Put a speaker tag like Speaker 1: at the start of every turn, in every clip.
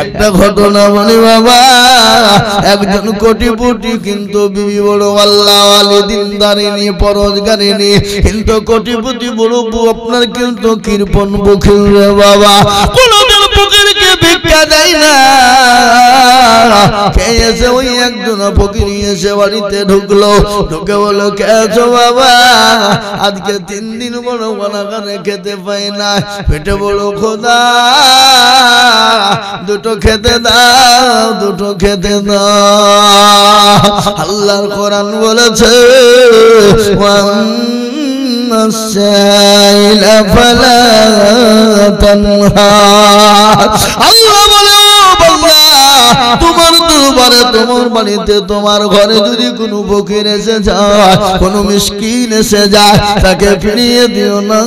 Speaker 1: একটা ঘটনা বলি বাবা, একজন কোটিপতি কিন্তু বিবি বড় আল্লাহওয়ালি দিনদারিনী পরোজগারিনী, কিন্তু কোটিপতি বড় আপনার কিন্তু কৃপণ বখিল রে বাবা, কোনদিন ফকিরকে ভিক্ষা দেয় না। কে এসে ওই একজন ফকির এসে বাড়িতে ঢুকলো, ঢুকে বলো কেছো বাবা, আজকে 3 দিন বড় বানাগানে খেতে পাই না, পেটে বড় খোদা, দুটো খেতে দাও, দুটো খেতে দাও। আল্লাহর কোরআন বলেছে আল্লাহ বলে তোমার দরবারে, তোমার বাড়িতে, তোমার ঘরে যদি কোনো ফকির এসে যায়, কোনো মিসকিন এসে যায়, তাকে ফিরিয়ে দিও না,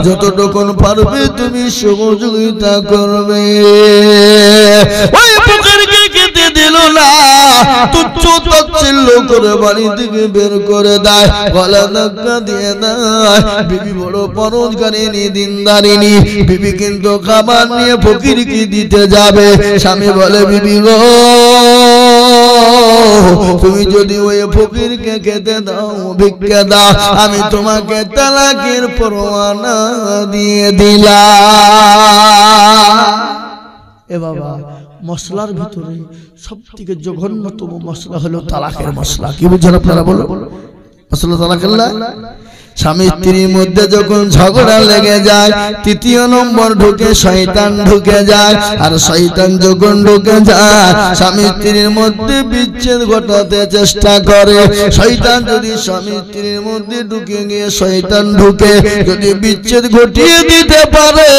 Speaker 1: যতটুকুন পারবে তুমি সহযোগিতা করবে। ওই ফকিরকে খেতে দিল না, তুচ্ছ তাচ্ছিল্য করে বাড়ি থেকে বের করে দেয়, গলা ধাক্কা দিয়ে দেয়। বিবি বড় পরোজগারিনী দিনদারিনী, বিবি কিন্তু খাবার নিয়ে ফকিরকে দিতে যাবে, স্বামী বলে বিবি গো, তুমি যদি ওই ফকিরকে খেতে দাও, ভিক্ষা দাও, আমি তোমাকে তালাকের পরোয়ানা দিয়ে দিলাম। এ বাবা, মশলার ভিতরে সবথেকে জঘন্যতম মশলা হলো তালাকের মশলা। কি বুঝছেন আপনারা? বলো মশলা তালাকের না। স্বামী স্ত্রীর মধ্যে যখন ঝগড়া লেগে যায়, 3য় নম্বর ঢুকে শয়তান ঢুকে যায়, আর শয়তান যখন ঢুকে যায় স্বামী স্ত্রীর মধ্যে বিচ্ছেদ ঘটাতে চেষ্টা করে। শয়তান যদি স্বামী স্ত্রীর মধ্যে ঢুকে গিয়ে শয়তান ঢুকে যদি বিচ্ছেদ ঘটিয়ে দিতে পারে,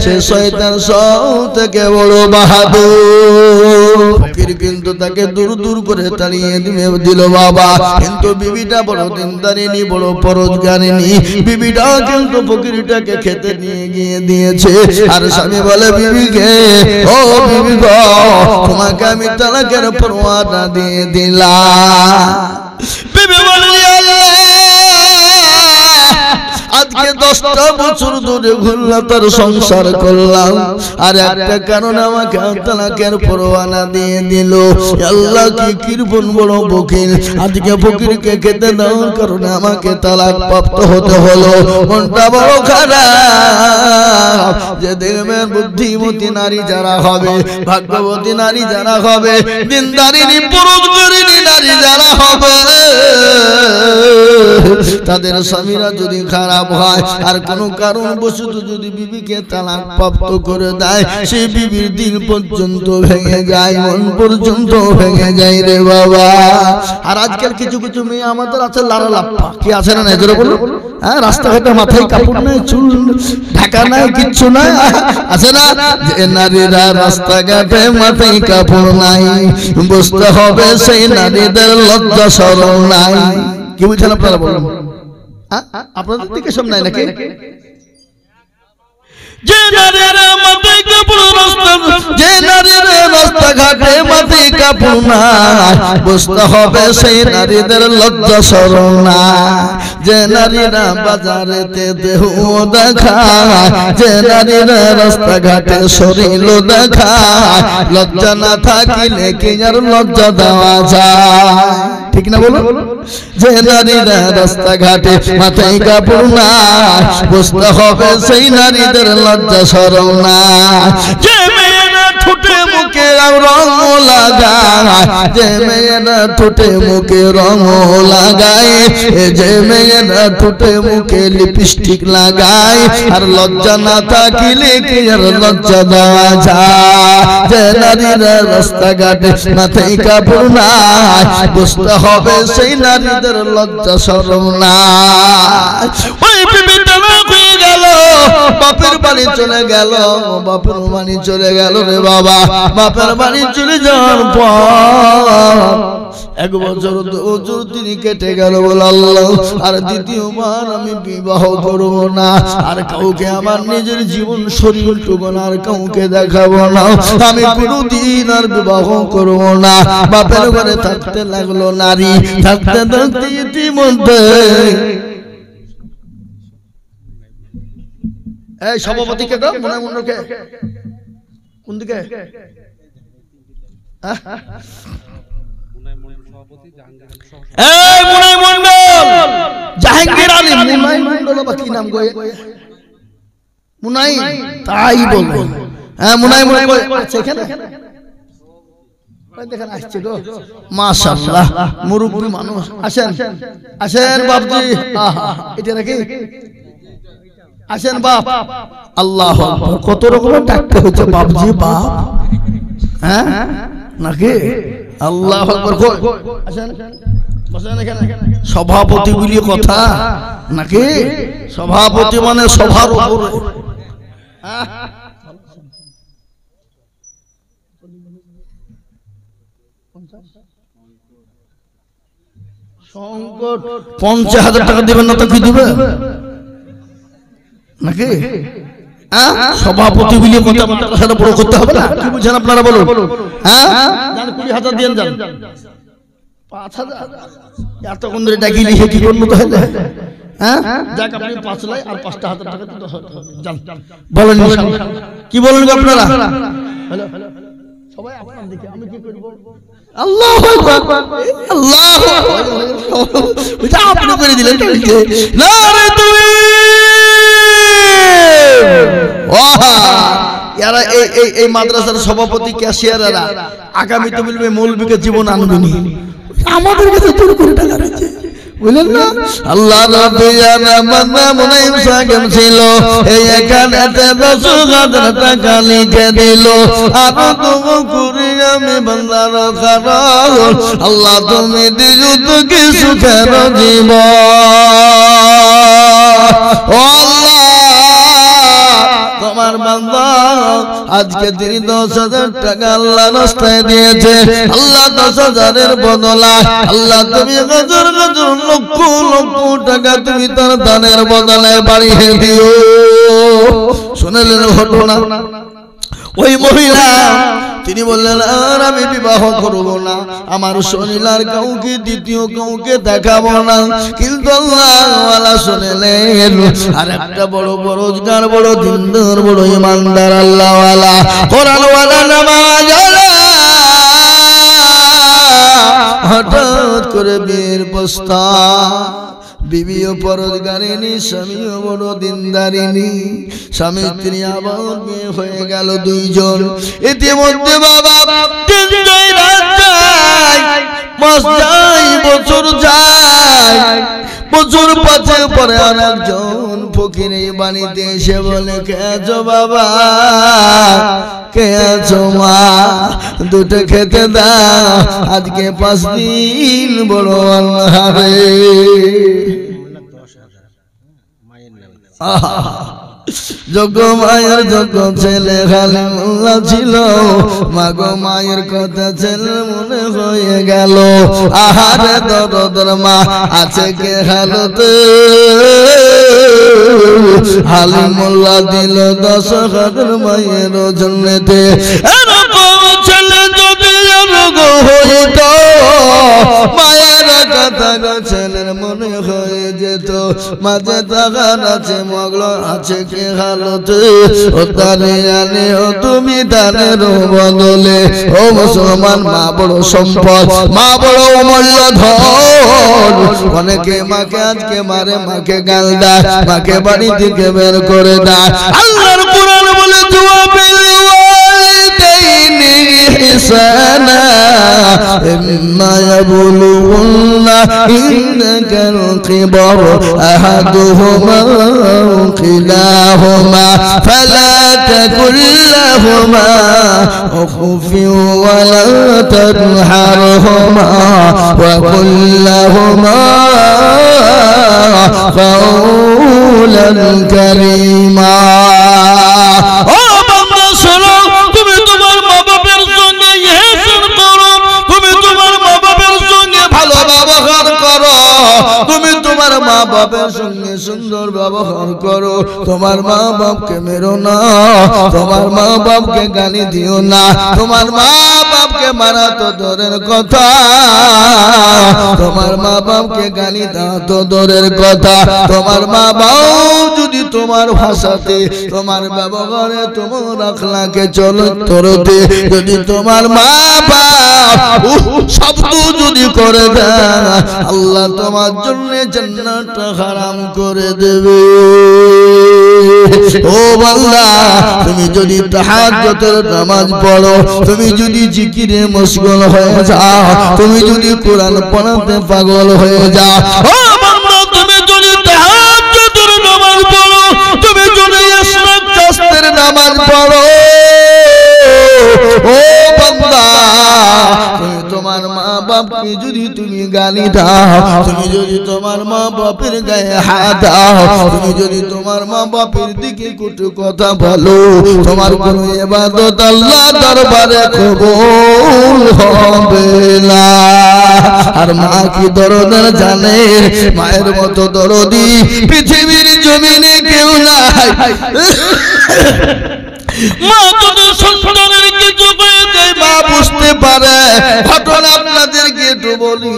Speaker 1: সে শয়তান সব থেকে বড় বাহাদুর। ফকির কিন্তু তাকে দূর দূর করে তাড়িয়ে দিল বাবা, কিন্তু বিবিটা বড় দিনদারিনী, বড় পরোজগারিনী, বিবিটাও কিন্তু ফকিরটাকে খেতে নিয়ে গিয়ে দিয়েছে। আর স্বামী বলে বিবিকে, ও বিবি গো, তোমাকে আমি তালাকের পরোয়ানা দিয়ে দিলাম। বিবি বলে আজকে 10টা বছর ধরে ঘুরলাম, তার সংসার করলাম, আর একটা কারণে আমাকে তালাকের পরোয়ানা দিয়ে দিল। আল্লাহ কি কৃপণ বড় বকিল, আজকে ফকিরকে খেতে দেওয়ার কারণে আমাকে তালাক প্রাপ্ত হতে হলো। মনটা বড় খারাপ। যে দেখবেন বুদ্ধিমতী নারী যারা হবে, ভাগ্যবতী নারী যারা হবে, দিনদারিনী পরোজগারিনী নারী যারা হবে, তাদের স্বামীরা যদি খারাপ হয় আর কোন কারণবশত যদি বিবিকে তালাক প্রাপ্ত করে দেয়, সেই বিবির দিল পর্যন্ত ভেঙে যায়, মন পর্যন্ত ভেঙে যায় রে বাবা। আর আজকাল কিছু কিছু মেয়ে আমাদের আছে লারা লাপ্পা, কি আছে না এদের বলো, হ্যাঁ, রাস্তাঘাটে মাথায় কাপড় নাই, চুল ঢাকা নাই, কিচ্ছু নাই, আছে না? যে নারীরা রাস্তাঘাটে মাথায় কাপড় নাই, বুঝতে হবে সেই নারীদের লজ্জা শরম নাই। কি বুঝছেন আপনারা? বলুন, আপনাদের দিকে সব নাই নাকি? যে নারীরা মাথায় কাপড়, যে নারীরা রাস্তাঘাটে মাথায় কাপড় নাই, বুঝতে হবে সেই নারীদের লজ্জা শরম নাই। যে নারীরা বাজারেতে দেহ দেখায়, যে নারীরা রাস্তাঘাটে শরীর দেখায়, লজ্জা না থাকিলে কি আর লজ্জা দেওয়া যায়? ঠিক না বলো? যে নারীরা রাস্তাঘাটে মাথায় কাপড় নাই, বুঝতে হবে সেই নারীদের লজ্জা শরম নাই। যে মেয়েরা ঠোঁটে মুখে রং লাগায়, যে মেয়েরা ঠোঁটে মুখে রং লাগায়, যে মেয়েরা ঠোঁটে মুখে লিপস্টিক লাগায়, আর লজ্জা না থাকিলে কি আর লজ্জা দেওয়া যায়? যে নারীরা রাস্তাঘাটে মাথায় কাপড় নাই, বুঝতে হবে সেই নারীদের লজ্জা শরম নাই। ওই বিবি তালাক হয়ে গেল, বাপের বাড়ি চলে গেল, বাপের বাড়ি চলে গেল রে বাবা। বাপের বাড়ি চলে যাওয়ার পর 1 বছর 2 বছর তিনি কেটে গেল, বল আল্লাহ আর দ্বিতীয়বার আমি বিবাহ করব না, আর কাউকে আমার নিজের জীবন শরীরটুকু আর কাউকে দেখাবো না, আমি কোনোদিন আর বিবাহ করব না। বাপের ঘরে থাকতে লাগলো নারী, থাকতে থাকতে ইতিমধ্যে এই সভাপতিকে দাও, মনে মনে কোন দিকে? জাহাঙ্গীর আলী মুনাই মন্ডল বা কি নাম গো? মুনাই, তাই বলবো। হ্যাঁ মুনাই মন্ডল সেখানে দেখেন আসছে গো, মাশাআল্লাহ মুরব্বি মানুষ। আসেন আসেন বাপজি, এটা নাকি? আসেন বাপ। আল্লাহু আকবার, কত রকমের ডাকতে হচ্ছে বাপজি বাপ, হ্যাঁ নাকি? আল্লাহু আকবার। আসেন বসেন এখানে। সভাপতি বলি কথা নাকি? সভাপতি মানে সভার উপরে। সংকট 50,000 টাকা দিবেন না তো কি দিবে নাকি? সভাপতি বলে কথা সেটা বড় করতে হবে না, কি বুঝেন আপনারা বলুন? হ্যাঁ 20,000 দিয়ে যান, 5,000 এতক্ষণ ধরে ডাকি লিখে কি করবো তাহলে? হ্যাঁ যাক আপনি 5 লাই আর 5,000 টাকা যান বলেন, কি বলেন আপনারা? সবাই আপনার দিকে, আমি কি করব? আল্লাহু আকবার, আল্লাহু আকবার। ওটা আপনি করে দিলেন নারে তুমি। এরা এই মাদ্রাসার সভাপতি ক্যাশিয়াররা আগামী তো বলবে মৌলবীকে জীবন আনবেনি, আমাদের কাছে চুরি করে টাকা রয়েছে বুঝলেন না? আল্লাহ রাব্বিয়ানা বান্দা মুনাইম সাহেব ছিল, এই এখানেতে 10,000 টাকা লিখে দিল। আর তুমি করি আমি বান্দার কারণ, আল্লাহ তুমি দিও তো কি সুখের জীবন। ও আল্লাহ তোমার বান্দা আজকে তিনি 10,000 টাকা আল্লাহ রাস্তায় দিয়েছে। আল্লাহ 10,000-এর বদলায় আল্লাহ তুমি হাজার হাজার লক্ষ লক্ষ টাকা তুমি তার দানের বদলে বাড়িয়ে দিও। শুনলেন ঘটনা? ওই মহিলা তিনি বললেন আর আমি বিবাহ করব না, আমার শরীর কাউকে দ্বিতীয় কাউকে দেখাবো না। কিন্তু আল্লাহওয়ালা শুনলেন আর একটা বড় বড় রোজগার, বড় দিনদার, বড় ইমানদার আল্লাহওয়ালা, কোরআনওয়ালা, নামাজওয়ালা হঠাৎ করে বিয়ের প্রস্তাব। বিবিও পরোজগারিনী, স্বামীও বড় দিনদারিনী, স্বামী স্ত্রী আবার বিয়ে হয়ে গেল 2 জন। ইতিমধ্যে বাবা দিন যায়, রাত যায়, মাস যায়, বছর যায়, বছর 5 পরে আর একজন ফকির এই বাড়িতে এসে বলে কে আছো বাবা, কে আছো মা, দুটো খেতে দাও, আজকে 5 দিন বড় আনহারে। যোগ্য মায়ের যোগ্য ছেলে খালি মোল্লা ছিল, মাগো মায়ের কথা ছেলে মনে হয়ে গেল। আহারে দরদর মা আছে কে হালতে, হালি মোল্লা দিল 10,000 মায়ের জন্যতে। এরকম ছেলে যদি হইত, মায়ের কথা ছেলের মনে হয়ে যেত। মাঝে টাকার আছে, মগল আছে কে হালতে, ও তারে জানে ও তুমি তাদের বদলে। ও মুসলমান, মা বড় সম্পদ, মা বড় অমূল্য ধন। অনেকে মাকে আজকে মারে, মাকে গাল দেয়, মাকে বাড়ি থেকে বের করে দেয়। আল্লাহর কোরআন বলে দুয়া বিল ওয়ালিদাইনি ইহসানা ইম্মা ইয়াবলুগুন্না ইনদাকাল কিবার আহাদুহুমা আও কিলাহুমা ফালা তাকুল লাহুমা উফিন ওয়া লা তানহারহুমা ওয়া কুল লাহুমা কাওলান কারীমা। ও বান্দা শোনো, তুমি তোমার মা বাবার সঙ্গে ইহসান করো, তুমি তোমার মা বাবার সঙ্গে ভালো ব্যবহার করো, তুমি তোমার মা বাবার সঙ্গে সুন্দর ব্যবহার করো। তোমার মা বাপকে মেরো না, তোমার মা বাপকে গালি দিও না, তোমার মা বাপকে বাপকে মারা তো দূরের কথা, তোমার মা বাপকে গালি দাও তো দূরের কথা, তোমার মা বাপ যদি তোমার ভাষাতে, তোমার ব্যবহারে, তোমার আখলাকে চরিত্রতে যদি তোমার মা বাপ শব্দ যদি করে দেয়, আল্লাহ তোমার জন্য জান্নাতটা হারাম করে দেবে। ও বান্দা, তুমি যদি তাহাজ্জুদের নামাজ পড়ো, তুমি যদি জিকিরে মশগুল হয়ে যাও, তুমি যদি কোরআন পড়াতে পাগল হয়ে যাও, ও বান্দা তুমি যদি তাহাজ্জুদের নামাজ পড়ো, তুমি যদি ইশরাক চাস্তের নামাজ পড়ো, ও বান্দা তুমি তোমার মা বাপকে যদি তুমি গালি দাও, তুমি যদি তোমার মা বাপের গায়ে হাত দাও, তুমি যদি তোমার মা বাপের দিকে কটু কথা বলো, তোমার কোনো ইবাদত আল্লাহ দরবারে কবুল হবে না। আর মা কি দরদ জানে, মায়ের মতো দরদি পৃথিবীর জমিনে কেউ নাই। মা যদি সন্তানের কিছু হয়ে যায়, মা বুঝতে পারে। ঘটনা আপনাদেরকে একটু বলি,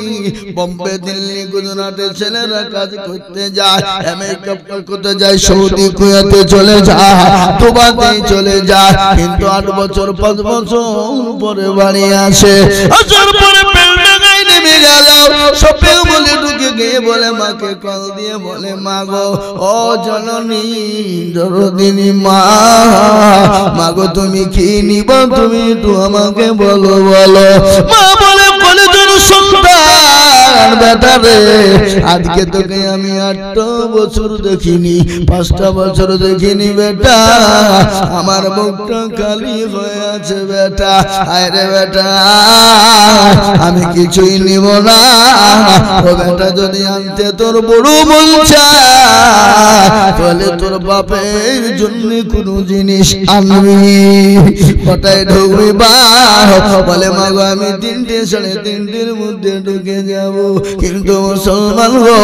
Speaker 1: বোম্বে, দিল্লি, গুজরাটে ছেলেরা কাজ করতে যায়, আমেরিকা করতে যায়, সৌদি, কুয়েতে চলে যায়, দুবাইতে চলে যায়, কিন্তু 8 বছর 5 বছর পরে বাড়ি আসে। আসার পরে বেলডাঙায় নেমে গেল, শপিং মলে ঢুকে গিয়ে বলে মাকে কল দিয়ে বলে, মা গো, ও জননী দরদিনী মা, মাগো তুমি কি নিব, তুমি একটু আমাকে বলো বলো। মা বলে, কলেজের সন্তান বেটা রে, আজকে তোকে আমি 8 বছর দেখিনি, 5টা বছর দেখিনি বেটা, আমার বুকটা খালি হয়ে আছে বেটা, আরে বেটা আমি কিছুই নিব না। ও বেটা যদি আনতে তোর বড় মন চায়, তাহলে তোর বাপের জন্য কোনো জিনিস আনবি, কোথায় ঢুকবি বা? বলে মা গো আমি 3টে 3:30-র মধ্যে ঢুকে যাব, কিন্তু মুসলমান গো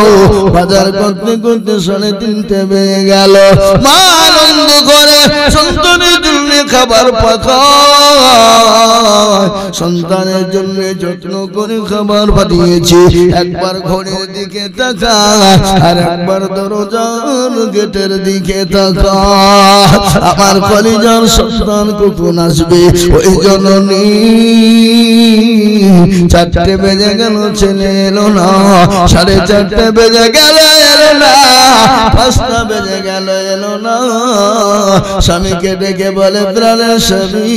Speaker 1: বাজার করতে করতে 3:30 বেজে গেল। মা আনন্দ করে সন্তানের জন্য খাবার পাঠায়, সন্তানের জন্য যত্ন করে খাবার পাঠিয়েছি। একবার ঘড়ির দিকে তাকায়, আর একবার দরজার গেটের দিকে তাকায়, আমার কলিজার সন্তান কখন আসবে? ওই জননী 4টে বেজে গেল, ছেলে এলো না, 4:30 বেজে গেল এলো না, 5টা বেজে গেল এলো না। স্বামীকে ডেকে বলে, প্রাণের স্বামী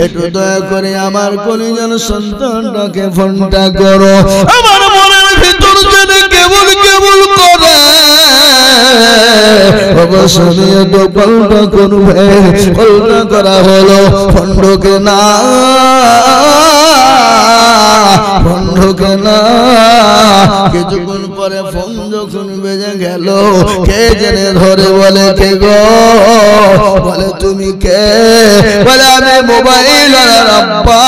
Speaker 1: একটু দয়া করে আমার কলিজার সন্তানটাকে ফোনটা করো। আমার মনের ভিতর যেন কেবল কেবল করে, স্বামী একটু কলটা করবে। কলটা করা হলো, ফোনটাকে না, ফোনটাকে না। কিছুক্ষণ পরে ফোন যখন বেজে গেল, কে জেনে ধরে বলে, কে গো? বলে তুমি কে? বলে আমি মোবাইল আব্বা।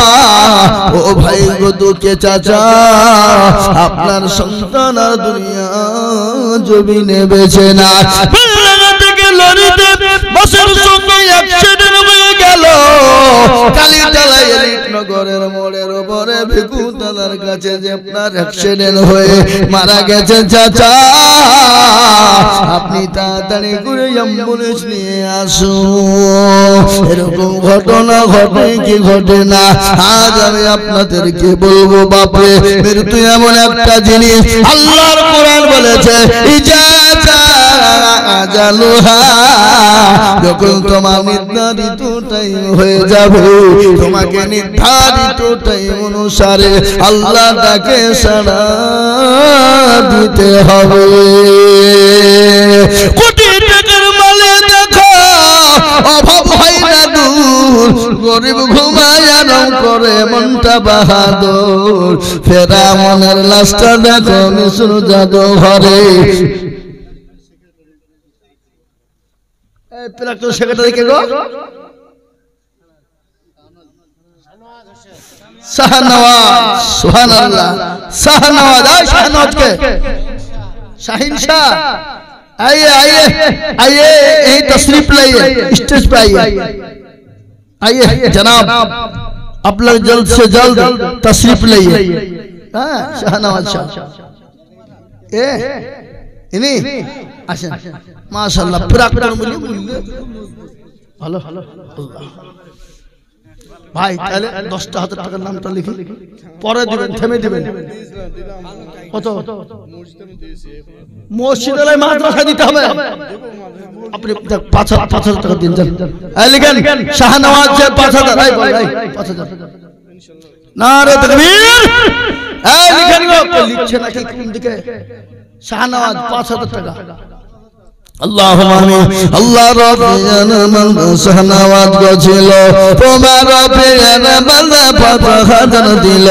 Speaker 1: ও ভাই গো, দুঃখে চাচা আপনার সন্তান আর দুনিয়া জমিনে বেঁচে না। থেকে লরিতে বাসের সঙ্গে অ্যাক্সিডেন্ট হয়ে গেল, কালীতলা এলিটনগরের মোড়ের উপরে ভিকুতলার কাছে যে আপনার অ্যাক্সিডেন্ট হয়ে মারা গেছে চাচা, আপনি তাড়াতাড়ি করে অ্যাম্বুলেন্স নিয়ে আসুন। এরকম ঘটনা ঘটে কি ঘটে না? আজ আমি আপনাদেরকে বলবো বাপরে, মৃত্যু এমন একটা জিনিস, আল্লাহর কোরআন বলেছে যখন তোমার নির্ধারিত টাইম হয়ে যাবে, তোমাকে নির্ধারিত টাইম অনুসারে আল্লাহ তাকে সাড়া দিতে হবে। কোটি টাকার মালে দেখো অভাব হয় না দূর, গরিব ঘুমায় আরাম করে মনটা বাহাদুর, ফেরা মনের লাশটা দেখো মিশ্র জাদু ঘরে। প্রাক্তন সেক্রেটারি কে গো? শাহনওয়াজ। সুবহানাল্লাহ, শাহনওয়াজ। শাহনওয়াজ কে? শাহিন শাহ। आइए आइए आइए, यही तशरीफ लाइए, स्टेज पे आइए। आइए जनाब, आप लोग जल्द से जल्द तशरीफ लाइए। शाहनवाज साहब इन्हीं अच्छा माशाल्लाह प्राक्तन हेलो ভাই তাহলে 10,000 টাকার নামটা লিখি পরে দিবেন থেমে দিবেন কত মসজিদে মাদ্রাসা দিতে হবে আপনি 5,000 টাকা দিন যান এই লিখেন শাহনওয়াজ 5,000 এই বল এই 5,000 ইনশাআল্লাহ নারে তাকবীর এই লিখেন গো লিখছে নাকি কোন দিকে শাহনওয়াজ 5,000 টাকা اللهم آمين الله ربنا من শাহনওয়াজ গছিল তোমার রবেনা বান্দা পাঠান দিল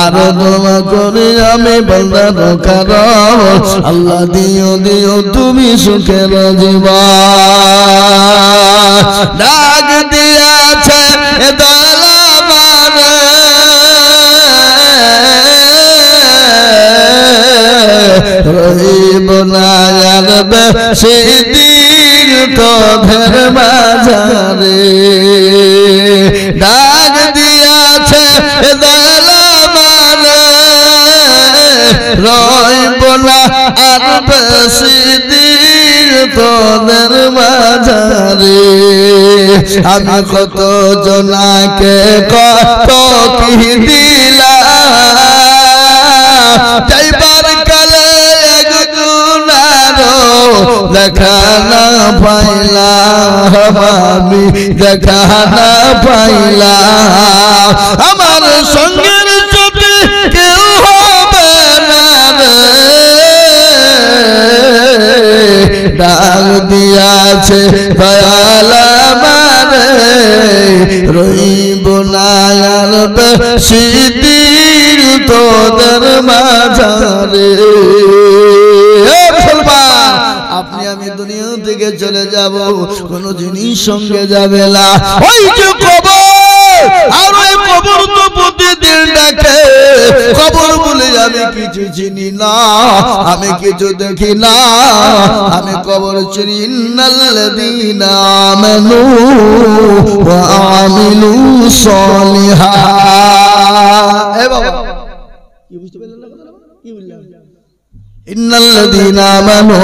Speaker 1: আর দোয়া করি আমি বান্দার কারণ আল্লাহ দিও দিও তুমি সুখের জীবন ডাক দিয়াছে দয়াল রহিব নায়ার সেদিন তোদের মাঝারে ডাক দিয়াছে দয়াল রহিব না আর সেদিন তোদের মাঝারে আমি কত জনাকে কত কি দিলাম যাইবার কালে এক গুনারো দেখা না পাইলাম আমি দেখা না পাইলাম আমার সঙ্গের যদি কেউ হবে না ডাক দিয়াছে দয়াল আমারে রইব না আর বেশিদিন তোদের মাঝারে আপনি আমি দুনিয়া থেকে চলে যাব কোন জিনিস সঙ্গে যাবে না ওই যে কবর আর ওই কবর তো প্রতিদিন ডাকে কবর বলে আমি কিছু চিনি না আমি কিছু দেখি না আমি কবর চিনি ইন্নাল্লাযীনা আমানু ওয়া আমিলু সলিহাত এ বাবা কি বুঝতে পারলেন না কি বললাম ইন্নাল্লাযীনা আমানু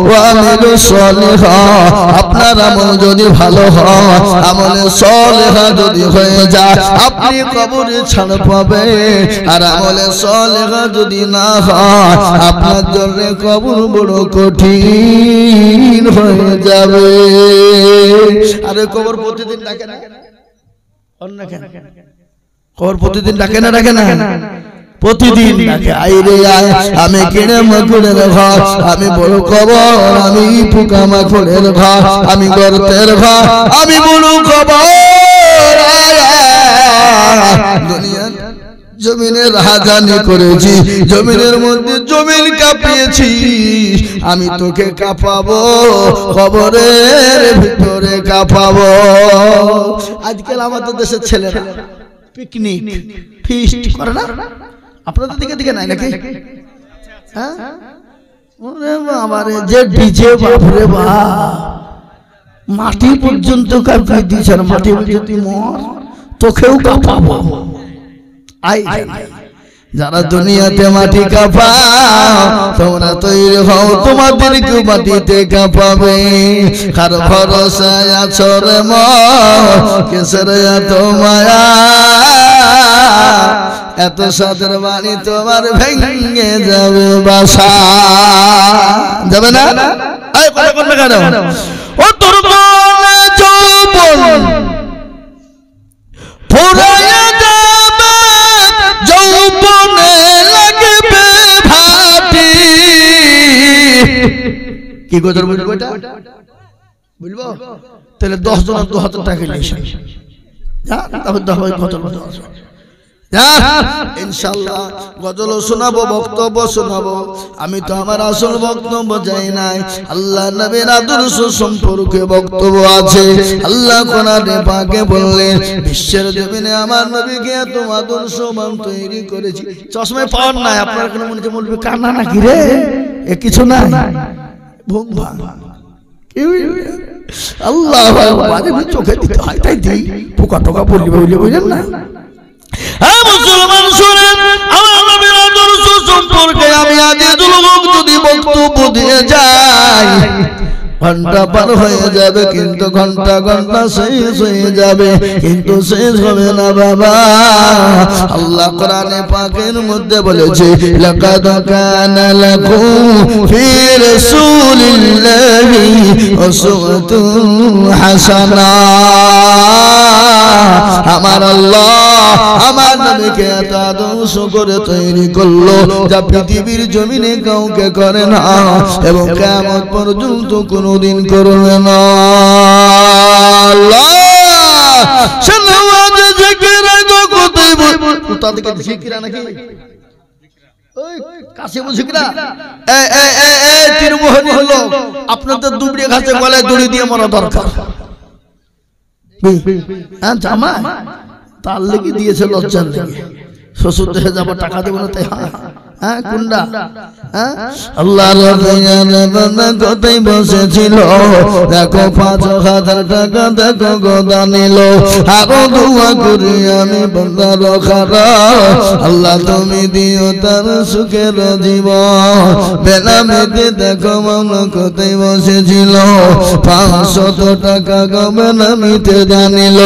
Speaker 1: ওয়া আমিলু সলিহাত আপনার আমল যদি ভালো হয় আমলে সলিহা যদি হয়ে যায় আপনি কবরে ছাড় পাবেন আর আমলে সলিহা যদি না হয় আপনার জন্য কবর বড় কঠিন হয়ে যাবে আরে কবর প্রতিদিন ডাকে না অন্য কেন কবর প্রতিদিন ডাকে না প্রতিদিন ডাকে আইরে আয় আমি কিনে মাকুড়ের ঘর আমি বড় কবর আমি পোকা মাকুড়ের ঘর আমি গর্তের ঘর আমি বড় কবর দুনিয়া জমিনের রাজধানী করেছি জমিনের মধ্যে জমিন কাঁপিয়েছি আমি তোকে কাঁপাবো কবরের ভিতরে কাঁপাবো আজকাল আমাদের দেশের ছেলেরা পিকনিক ফিস্ট করে না আপনাদের দিকে নাই নাকি হ্যাঁ ওরে বাবারে যে ডিজে বাপরে বাপ মাটি পর্যন্ত কাঁপিয়ে দিয়েছে মাটি পর্যন্ত মর তোকেও কাঁপাবো আই যারা দুনিয়াতে মাটি কাঁপাও তোমরা তৈরি হও তোমাদেরকে মাটিতে কাঁপাবে কার ভরসায় আছো রে মন কিসের এত মায়া এত সাদের বাণী তোমার ভেঙে যাবে বাসা যাবে না এই কথা কোন কেন ও তোর মনে যৌবন ফুরায়া যাবে যৌবনে লাগবে ভাটি কি গজল বলবো এটা বলবো তাহলে 10 জন 2,000 টাকা নিয়ে যা তারপর 10 গজল ইনশাআল্লাহ গজল শোনাবো বক্তব্য শোনাবো আমি তো আমার আসল বক্তব্য যাই নাই আল্লাহ নবীর আদর্শ সম্পর্কে বক্তব্য আছে আল্লাহ কোরআনে পাকে বললেন বিশ্বের জমিনে আমার নবীকে এত আদর্শবান তৈরি করেছি চশমায় পাওয়ার নাই আপনার কোনো মনে হচ্ছে বলবে কান্না নাকি রে এ কিছু না ভুং ভাঙ আল্লাহ চোখে দিতে হয় তাই দিই পোকা টোকা বলবে বুঝলেন না হ্যাঁ মুসলমান শুনেন, আমার নবীর আদর্শ সম্পর্কে আমি আজিজুল হক যদি বক্তব্য দিয়ে যাই, ঘন্টা পার হয়ে যাবে, কিন্তু ঘন্টা ঘন্টা শেষ হয়ে যাবে, কিন্তু শেষ হবে না বাবা। আল্লাহ কোরআনে পাকের মধ্যে বলেছে, লাকাদ কানা লাকুম ফি রাসূলিল্লাহি উসওয়াতুন হাসানা। আমার আল্লাহ আমার নবীকে এত আদর্শ করে তৈরি করলো যা পৃথিবীর জমিনে কাউকে করে না এবং কিয়ামত পর্যন্ত কোনোদিন করবে না। আল্লাহ সালাওয়াত জিকির গো কোথায় কোথা থেকে জিকির নাকি ওই কাশিম জিকিরা এই তিরমোহনী হলো আপনাদের দুবড়ি ঘাসে গলায় দড়ি দিয়ে মরা দরকার। হ্যাঁ জামা তার লেগে দিয়েছে লজ্জার লেগে, শ্বশুর দেশে যাবো টাকা দেবো না তাই। হ্যাঁ কুন্ডা আল্লাহ কোথায় বসেছিল, দেখো 5,000 টাকা দেখো গোদা নিল, আরো দোয়া করি আমি বন্দার খারা, আল্লাহ তুমি দিও তার সুখের জীবন। বেনামিতে দেখো মামলা কোথায় বসেছিল, 500 টাকা গো বেনামিতে জানিল,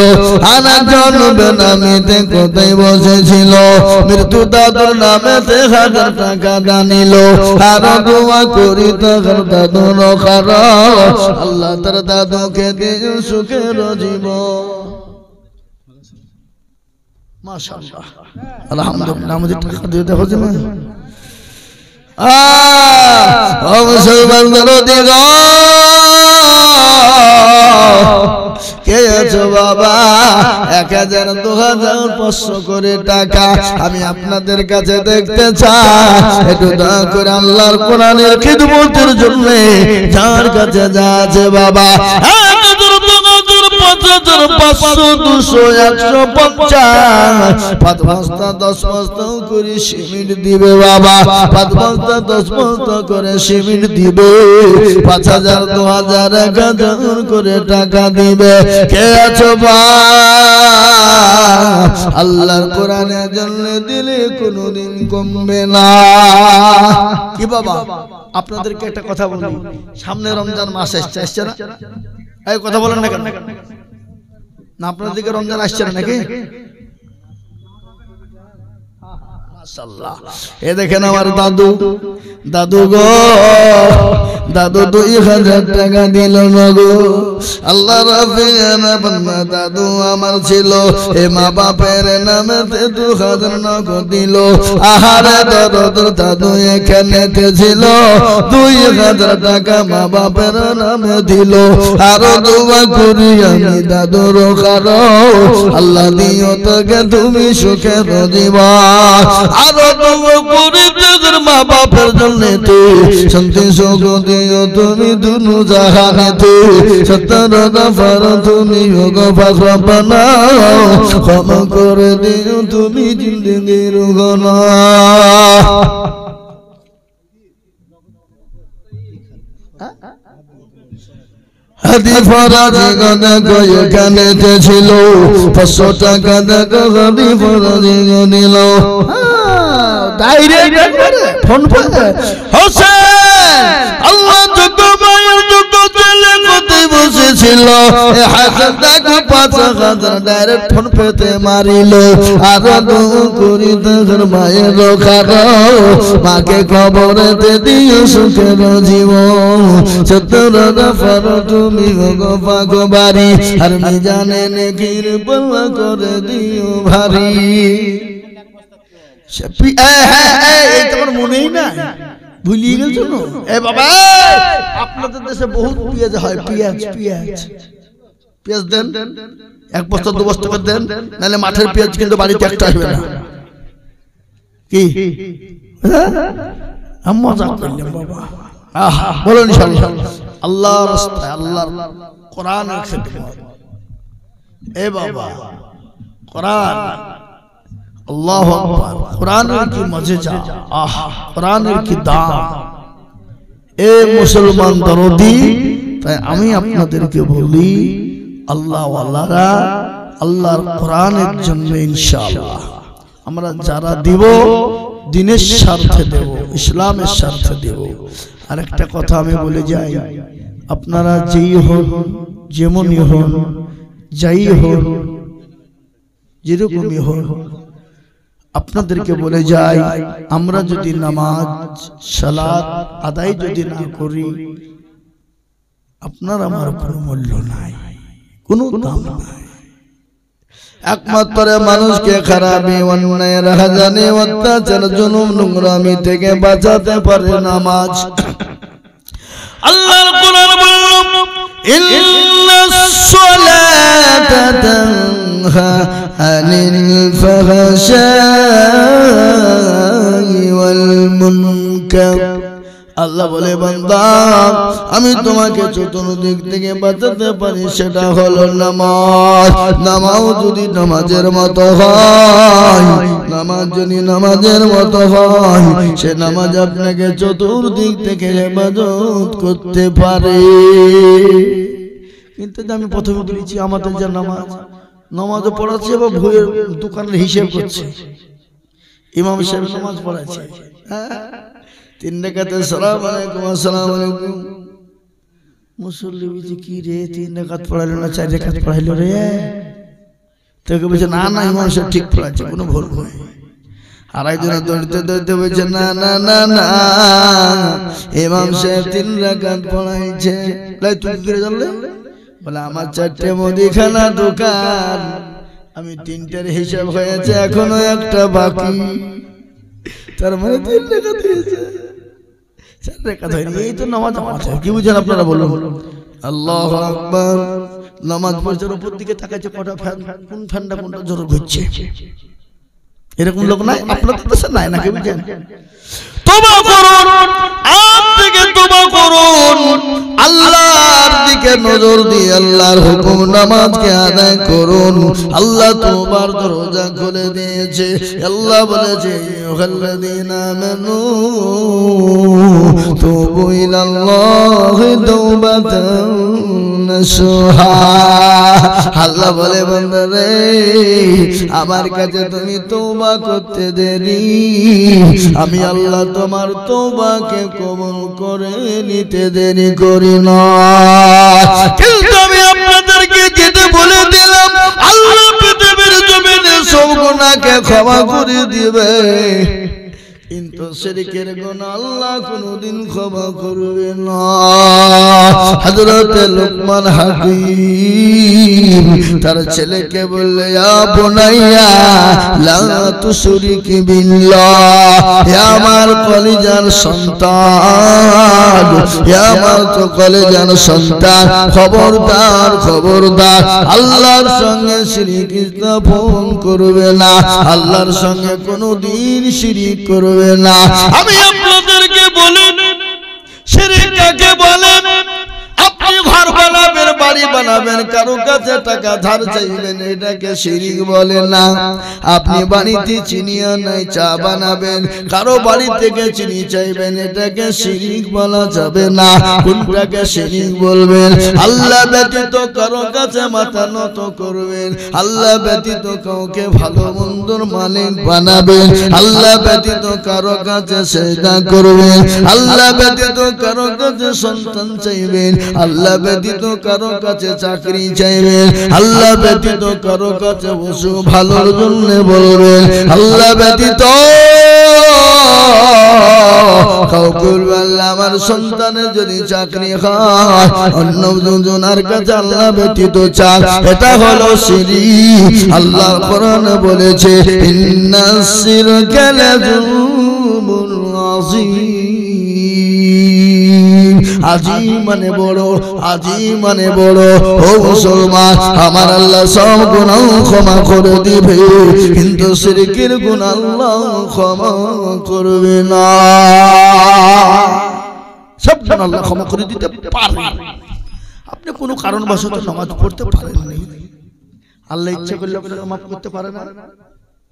Speaker 1: আর একজন বেনামিতে কোথায় বসেছিল, মৃত্যু দাদুর নামেতে 1000 টাকা জানিল, আর দোয়া করি তার দাদুর খারা, আল্লাহ তার দাদুকে দিও সুখের জীবন। মাশাআল্লাহ আলহামদুলিল্লাহ। আমাদের টাকা দিয়ে দেখো যে না কে আছো বাবা, 1000 2000 500 করে টাকা আমি আপনাদের কাছে দেখতে চাই, একটু দয়া করে আল্লাহর কোরআনের খিদমতের জন্য যার কাছে যা আছে বাবা 500 200 150 5 বস্তা 10 বস্তা করে সিমেন্ট দিবে বাবা, 5 বস্তা 10 বস্তা করে সিমেন্ট দিবে, 5000 2000 1000 করে টাকা দিবে। কে আছো বাবা, আল্লাহর কোরআনের জন্য দিলে কোনোদিন কমবে না। কি বাবা আপনাদেরকে একটা কথা বলি, সামনে রমজান মাস আসছে না, এই কথা বলেন না কেন না, আপনার দিকে রমজান আসছে না নাকি? মাশাআল্লাহ। এ দেখেন আমার দাদু, দাদু গো দাদু 2000 টাকা দিল না গো, আল্লাহ রাফিয়ানা বান্দা দাদু আমার ছিল, এ মা বাপের নামেতে 2000 নগদ দিল, আহারে দরদ দাদু এখানেতে ছিল, 2000 টাকা মা বাপের নামে দিল, আর দোয়া করি আমি দাদুর খারো, আল্লাহ দিও তোকে তুমি সুখের জীবন, আর দোয়া করি তোর মা বাপের জন্য তুই শান্তি সুখ দিও তুমি দুনু জাহানেতে, 70 দফার তুমি গফার বানাও, ক্ষমা করে দিও তুমি জিন্দেগির গুনাহ। হাদি ফরাজি গদা কই কানেতে ছিল, 500 টাকা দেখো হাদি ফরাজি গনিল, ডাইরেক্ট ফোন করে হোসেন আল্লাহ যত মায়ের যত ছেলে কোথায় বসেছিল, হাজার টাকা 5000 ডাইরেক্ট ফোন পেতে মারিল, আর দোয়া করি তোর মায়ের খারো, মাকে খবরেতে দিও সুখের জীবন, 70 দফার তুমি গফা গো বাড়ি, আর মিজানে নেকির পাল্লা করে দিও ভারী। তোমার মনেই না ভুলিয়ে গেছো না? এ বাবা আপনাদের দেশে বহুত পেঁয়াজ হয়, পেঁয়াজ পেঁয়াজ পেঁয়াজ দেন, 1 বস্তা 2 বস্তা করে দেন, নাহলে মাঠের পেঁয়াজ কিন্তু বাড়িতে একটা আসবে না। কি মজা করলাম বাবা, বলুন ইনশাআল্লাহ আল্লাহর রাস্তায় আল্লাহর কোরআনের খিদমত। এ বাবা কোরআন আল্লাহু আকবার, কোরআনের কি মজা, কোরআনের কি দাম। এ মুসলমান দরদি, তাই আমি আপনাদেরকে বলি আল্লাহ ওয়ালারা আল্লাহর কোরআনের জন্য ইনশাআল্লাহ আমরা যারা দিব দিনের স্বার্থে দেব, ইসলামের স্বার্থে দেব। আর একটা কথা আমি বলে যাই, আপনারা যেই হন, যেমনই হন, যাই হন, যেরকমই হন, আপনাদেরকে বলে যাই, আমরা যদি নামাজ সালাত আদায় যদি না করি, আপনার আমার কোনো মূল্য নাই, কোনো দাম নাই। একমাত্র মানুষকে খারাপি, অন্যায়ের, হাজানি, অত্যাচার, জুলুম, নোংরামি থেকে বাঁচাতে পারে নামাজ। আল্লাহর কোরআন বলল, ইন্নাস সালাতা তানহা আনিল ফাহশাই ওয়াল মুনকার। আল্লাহ বলে, বান্দা আমি তোমাকে চতুর্দিক থেকে বাঁচাতে পারি, সেটা হলো নামাজ। নামাজ যদি নামাজের মতো হয়, নামাজ যদি নামাজের মতো হয়, সে নামাজ আপনাকে চতুর্দিক থেকে হেফাজত করতে পারে। কিন্তু আমি প্রথমে বলেছি, আমাদের যে নামাজও পড়াচ্ছে বা বইয়ের দোকানের হিসেব করছে। ইমাম সাহেব নামাজ পড়াচ্ছে, তিন রাকাতে সালাম আলাইকুম, আসসালামু আলাইকুম। মুসল্লি বলছে, কি রে, তিন রাকাত পড়াইলো না 4 রাকাত পড়াইলো রে? তোকে বলছে, না না ইমাম সাহেব ঠিক পড়াচ্ছে, কোনো ভুল নেই। আর একজনে দৌড়তে দৌড়তে বলছে, না না না না, ইমাম সাহেব 3 রাকাত পড়াইছে। তুই কি করে জানলে? বলে, আমার 4টে মুদিখানা দোকান, আমি 3টার হিসাব হয়েছে, এখনো একটা বাকি। তার মানে 3 রাকাত হয়েছে, 4 রাকাত হয়নি। এই তো নামাজ। কি বুঝেন আপনারা বলুন? আল্লাহু আকবার। নামাজ পড়ছে, উপর দিকে তাকাচ্ছে, কটা ফ্যান, কোন ফ্যানটা কোনটা জোরে ঘুরছে। এরকম লোক নাই আপনাদের দেশে? নাই নাকি? বুঝেন? তওবা করুন, আজ থেকে তওবা করুন, আল্লাহর দিকে নজর দিয়ে আল্লাহর হুকুম নামাজকে আদায় করুন। আল্লাহ তওবার দরজা খুলে দিয়েছে। আল্লাহ বলেছে, আইয়ুহাল্লাযীনা আমানু তুবু ইলাল্লাহি তাওবাতান নাসুহা। আল্লাহ বলে, বান্দারে আমার কাছে তুমি তওবা করতে দেরি, আমি আল্লাহ তোমার তওবাকে কবুল করে নিতে দেরি করি না। কিন্তু আমি আপনাদেরকে যেতে বলে দিলাম, আল্লাহ পৃথিবীর জমিনে সব গুনাহকে ক্ষমা করে দিবে, কিন্তু শিরকের গুনাহ আল্লাহ কোনদিন ক্ষমা করবে না। হযরত লুকমান হাকিম তার ছেলেকে বললে, ইয়া বুনাইয়া লা তুশরিক বিল্লাহ, হে আমার কলিজার সন্তান, হে আমার তো কলিজার সন্তান, খবরদার খবরদার, আল্লাহর সঙ্গে শিরক স্থাপন করবে না, আল্লাহর সঙ্গে কোনদিন শিরক করবে না। আমি আপনাদেরকে বলি, শিরক কাকে বলে? আপনি ঘর বানাবেন, বাড়ি বানাবেন, কারো কাছে টাকা ধার চাইবেন, এটাকে শিরক বলে না। আপনি বাড়িতে চিনি নাই চা বানাবেন, কারো বাড়ি থেকে চিনি চাইবেন, এটাকে শিরক বলা যাবে না। কোনটাকে শিরক বলবেন? আল্লাহ ব্যতীত কারো কাছে মাথা নত করবেন, আল্লাহ ব্যতীত কাউকে ভালো মন্দর মালিক বানাবেন, আল্লাহ ব্যতীত কারো কাছে সেজদা করবেন, আল্লাহ ব্যতীত কারো কাছে সন্তান চাইবেন, আল্লাহ ব্যতীত কারো কাছে চাকরি চাইবেন, আল্লাহ ব্যতীত কারো কাছে বসু ভালোর জন্য বলবেন, আল্লাহ ব্যতীত কাউকে আল্লাহ আমার সন্তানের যদি চাকরি হয়, অন্য দুজনের কাছে আল্লাহ ব্যতীত চাক, এটা হলো শিরক। আল্লাহ কোরআনে বলেছে, ইন্নাস শিরকা লাযুলমুন আযীম। আজিম মানে বড়, আজিম মানে বড়। ও মুসলমান, আমার আল্লাহ সব গুনাহ ক্ষমা করে দিবে, কিন্তু শিরকের গুনাহ আল্লাহ ক্ষমা করবে না। সব গুনাহ আল্লাহ ক্ষমা করে দিতে পারে। আপনি কোনো কারণবশত নামাজ পড়তে পারেন না, আল্লাহ ইচ্ছা করলে মাফ করতে পারে না।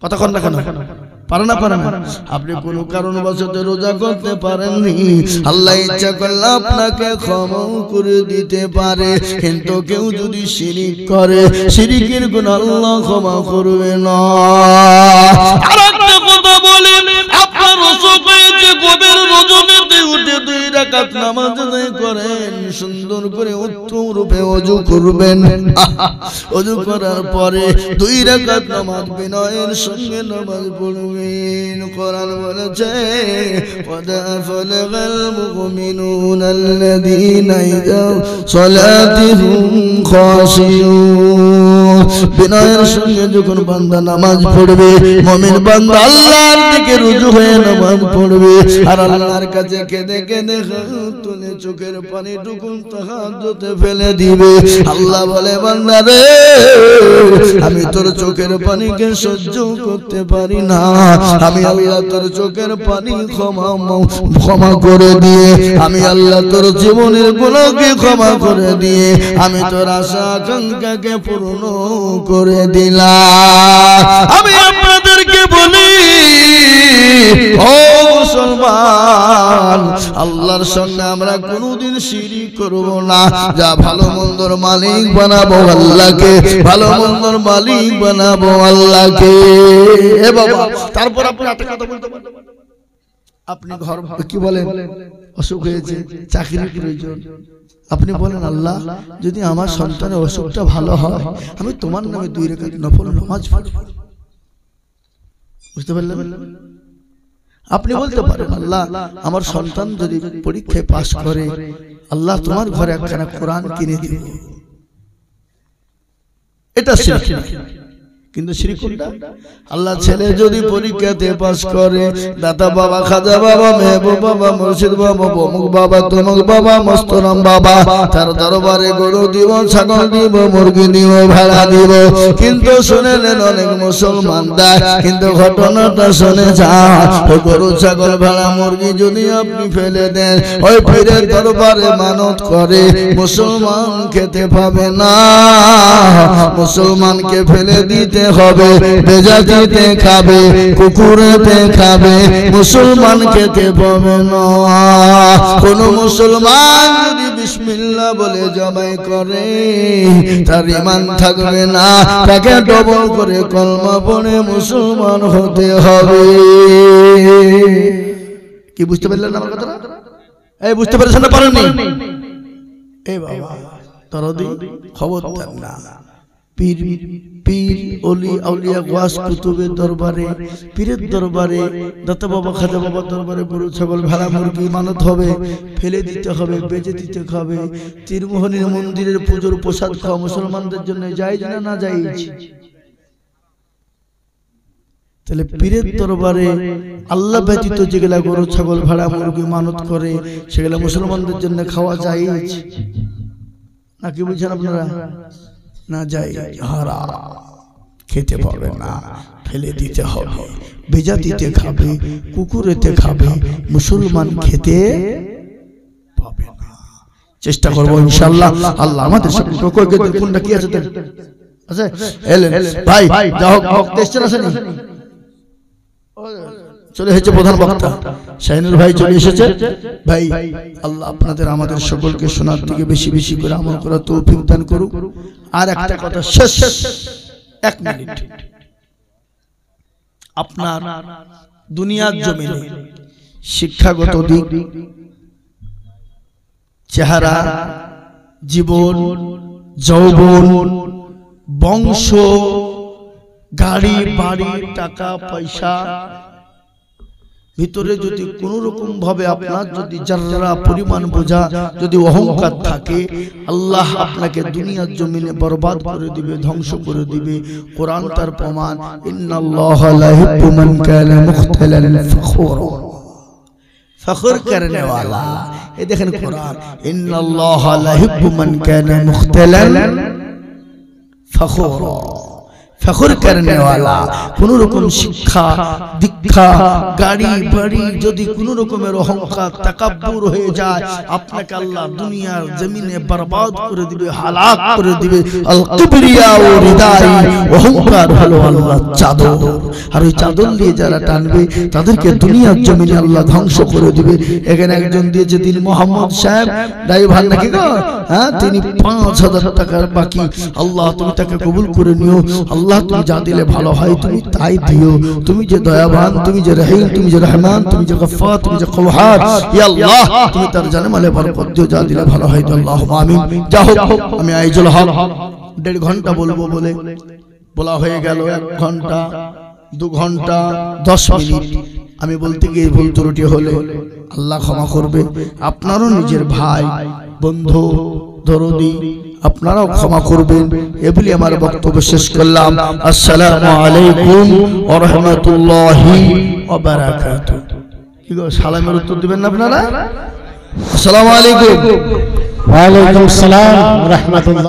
Speaker 1: কথা কন না কেন? পারে না, পারে না। আপনি কোনো কারণবশত রোজা করতে পারেননি, আল্লাহ ইচ্ছা করলে আপনাকে ক্ষমা করে দিতে পারে, কিন্তু কেউ যদি শিরক করে, শিরকের গুনাহ আল্লাহ ক্ষমা করবে না। রাকাত নামাজ আদায় করেন, সুন্দর করে উত্তম রূপে ওযু করবেন। ওযু করার পরে 2 রাকাত নামাজ বিনয়ের সঙ্গে নামাজ পড়বেন। কোরআন বলেছে قد أفلح المؤمنون الذين إذا صلاتهم خاشعون। বিনয়ের সঙ্গে যখন বান্দা নামাজ পড়বে, মুমিন বান্দা আল্লাহর দিকে রুজু হয়ে নামাজ পড়বে আর আল্লাহর কাছে কেঁদে কেঁদে তুলে চোখের পানি টুকুন তাহাজ্জুদে ফেলে দিবে। আল্লাহ বলে বান্দা রে, আমি তোর চোখের পানিকে সহ্য করতে পারি না, আমি আল্লাহ তোর চোখের পানি ক্ষমা করে দিয়ে, আমি আল্লাহ তোর জীবনের গুনাহকে ক্ষমা করে দিয়ে, আমি তোর আশা আকাঙ্ক্ষাকে পূর্ণ করে দিলাম। আমি আপনাদেরকে বলি ও মুসলমান, আল্লাহর সঙ্গে আমরা কোনোদিন শিরিক করব না। যা ভালো মন্দর মালিক বানাবো আল্লাহকে, ভালো মন্দর মালিক বানাবো আল্লাহকে। এ বাবা, তারপর আপনি একটা কথা বলতে পারেন, আপনি ঘর কি বলেন অসুখ হয়েছে, চাকরির প্রয়োজন, আপনি বলেন আল্লাহ যদি আমার সন্তানের অসুখটা ভালো হয়, আমি তোমার নামে 2 রাকাত নফল নামাজ পড়ব। বুঝতে পারলেন? আপনি বলতে পারেন আল্লাহ আমার সন্তান যদি পরীক্ষায় পাস করে, আল্লাহ তোমার ঘরে একখানা কোরআন কিনে দিব। এটা শিরক। কিন্তু শিরক কোনটা? আল্লাহ ছেলে যদি পরীক্ষাতে পাস করে, দাতা বাবা, খাজা বাবা, মেহবুব বাবা, মুর্শিদ বাবা, অমুক বাবা, তমুক বাবা, মস্তরাম বাবা, তার দরবারে গরু দিব, ছাগল দিব, মুরগি দিব, ভেড়া দিব। কিন্তু শুনেলেন অনেক মুসলমান দেয়, কিন্তু ঘটনাটা শুনে যান, ওই গরু ছাগল ভেড়া মুরগি যদি আপনি ফেলে দেন, ওই পীরের দরবারে মানত করে, মুসলমান খেতে পাবে না। মুসলমানকে ফেলে দিতে হবে, বেজাতিতে খাবে, কুকুরেতে খাবে, মুসলমান খেতে পাবে না। কোন মুসলমান যদি বিসমিল্লাহ বলে জবাই করে, তার ঈমান থাকবে না, তাকে ডবল করে কলমা পড়ে মুসলমান হতে হবে। কি বুঝতে পারলেন আমার কথাটা? এই বুঝতে পেরেছেন না পারেননি? এই বাবা তরদি খবরদার না। পীর ওলি আউলিয়া গাস কুতুবের দরবারে, পীরের দরবারে, দাতা বাবা, খাজা বাবার দরবারে গরু ছাগল ভেড়া মুরগি মানত হবে, ফেলে দিতে হবে, বেচে দিতে হবে। তীরমোহনীর মন্দিরের পুজোর প্রসাদ খাওয়া মুসলমানদের জন্য জায়েজ না না জায়েজ? তাহলে পীরের দরবারে আল্লাহ ব্যতীত যেগুলা গরু ছাগল ভেড়া মুরগি মানত করে, সেগুলা মুসলমানদের জন্য খাওয়া জায়েজ নাকি? বুঝছেন আপনারা? না জায়েজ, হারাম, খেতে পাবে না, ফেলে দিতে হবে, বেজাতিতে খাবে, কুকুরেতে খাবে, মুসলমান খেতে পাবে না। চেষ্টা করবো ইনশাআল্লাহ। আল্লাহ আমাদের সকলকে কোনটা কি আছে আচ্ছা এলেন ভাই, যাও বক্তা এসেছেন আসেনি? চলে এসেছে প্রধান বক্তা শাহিনুর ভাই, চলে এসেছে ভাই। আল্লাহ আপনাদের আমাদের সকলকে শোনার দিকে বেশি বেশি করে আমল করার তৌফিক দান করুক। আর একটা কথা শেষ, 1 মিনিট। আপনার দুনিয়ার জমিনে শিক্ষাগত দিক, চেহারা, জীবন, যৌবন, বংশ, গাড়ি বাড়ি, টাকা পয়সা ভিতরে যদি কোন রকম ভাবে আপনার যদি যারা পরিমাণ বোঝা যদি অহংকার থাকে, আল্লাহ আপনাকে দুনিয়ার জমিনে বরবাদ করে দিবে, ধ্বংস করে দিবে। কোরআন তার প্রমাণ, ইন্নাল্লাহা লা ইউহিব্বু মান কানা মুখতালান ফখুরা, ফখর করনে वाला। এই দেখেন কোরআন, ইন্নাল্লাহা লা ইউহিব্বু মান কানা মুখতালান ফখুরা, ফখর করনে वाला। কোন রকম শিক্ষা দীক্ষা গাড়ি বাড়ি যদি কোন রকমের অহংকার তাকাব্বুর হয়ে যায়, আপনাকে আল্লাহ দুনিয়ার জমিনে বরবাদ করে দিবে, হালাক করে দিবে। আল কিবরিয়া ও রিদাই, অহংকার হলো আল্লাহর চাদর, আর ওই চাদর দিয়ে যারা টানবে তাদেরকে দুনিয়ার জমিনে আল্লাহ ধ্বংস করে দিবে। এখানে একজন দিয়েছে তিনি মোহাম্মদ সাহেব ড্রাইভার নাকি গো, হ্যাঁ, তিনি 5000 টাকার বাকি। আল্লাহ তুমি তাকে কবুল করে নিও। আল্লাহ আল্লাহ তুমি যা দিলে ভালো হয় তুমি তাই দিও। তুমি যে দয়াবান, তুমি যে রহিম, তুমি যে রহমান, তুমি যে গফফার, তুমি যে কওহার, ইয়া আল্লাহ তুমি তার জানে মালে বরকত দিও, যা দিলে ভালো হয়। আল্লাহুম্মা আমিন। যা হোক, আমি আইজুল হক 1.5 ঘন্টা বলবো বলে বলা হয়ে গেল 1 ঘন্টা 2 ঘন্টা 10 মিনিট। আমি বলতে গিয়ে ভুল ত্রুটি হলে আল্লাহ ক্ষমা করবে। আপনারও নিজের ভাই বন্ধু দরদি, আপনারাও ক্ষমা করবেন। এ বলে আমার বক্তব্য শেষ করলাম। আসসালামু আলাইকুম ওয়া রাহমাতুল্লাহি ওয়া বারাকাতুহু। কি গো, সালামের উত্তর দিবেন না আপনারা? আসসালামু আলাইকুম।
Speaker 2: ওয়া আলাইকুম আসসালাম ওয়া রাহমাতুল্লাহ।